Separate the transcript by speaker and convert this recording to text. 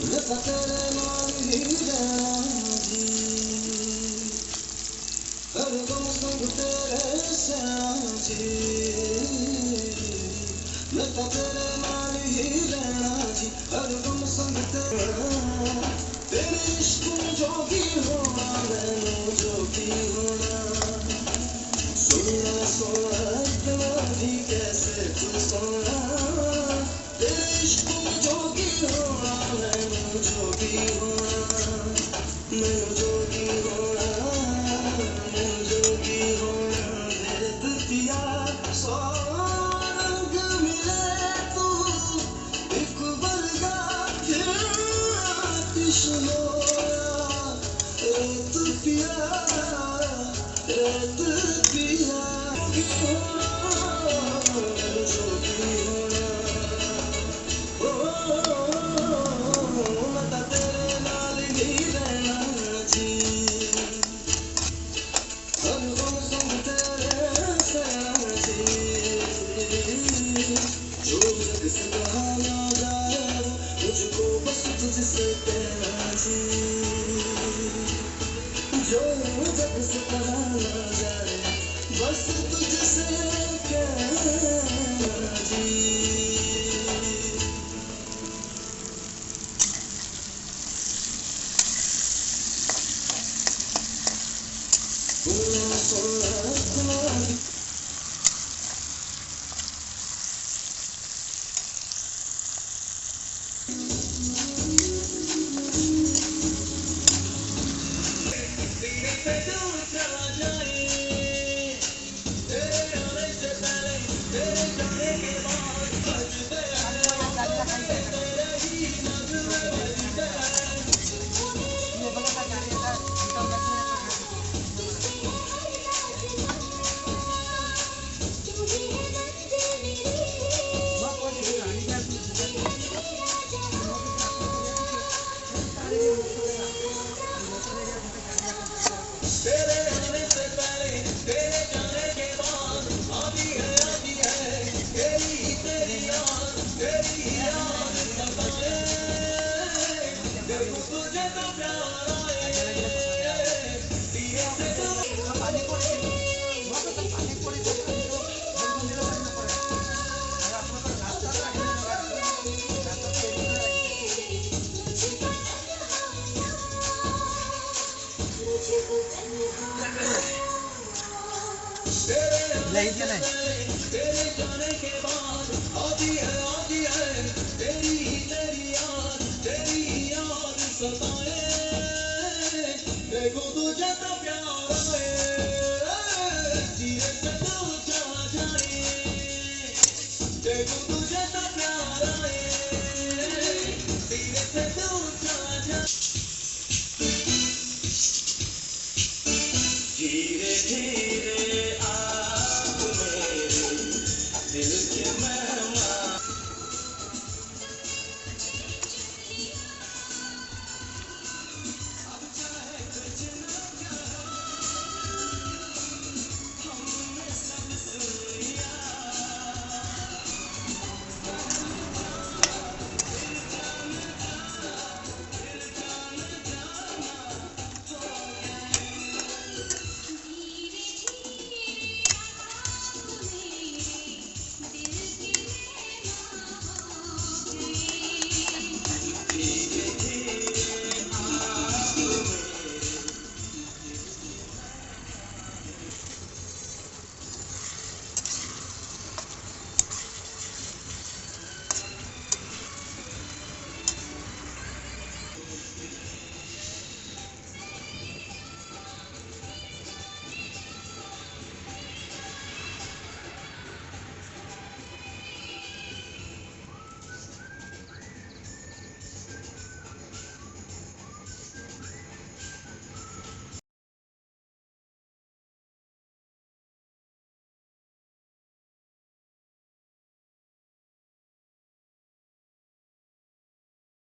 Speaker 1: मैं तेरे नाल ही रहना जी, हर गम संग तेरे सहना जी, मैं तेरे नाल ही रहना जी, हर गम संग तेरे इश्क में जोगी होना, मैनू जोगी होना, सोना सोना इतना भी कैसे तू सोना, तेरे इश्क में जोगी होना, मैनू जोगी होना, मैनू जोगी होना, मैनू जोगी होना, भेद पिया सौ रंग मिले तू एक वर्गा फिर आतिश होया, रेत पिया रेत पिया जोगी होना, मैं तां तेरे नाल ही रहना जी, हर गम संग तेरे सहना जी, जो जग से कहा ना जाए मुझको बस तुझसे कहना जी, जो जग से कहा ना जाए बस तुझसे कहना जी। सोना सोना इतना
Speaker 2: नहीं क्या नहीं
Speaker 1: तेरे जाने के बाद आती है तेरी याद सताए, देखो तुझे तो प्यार आए।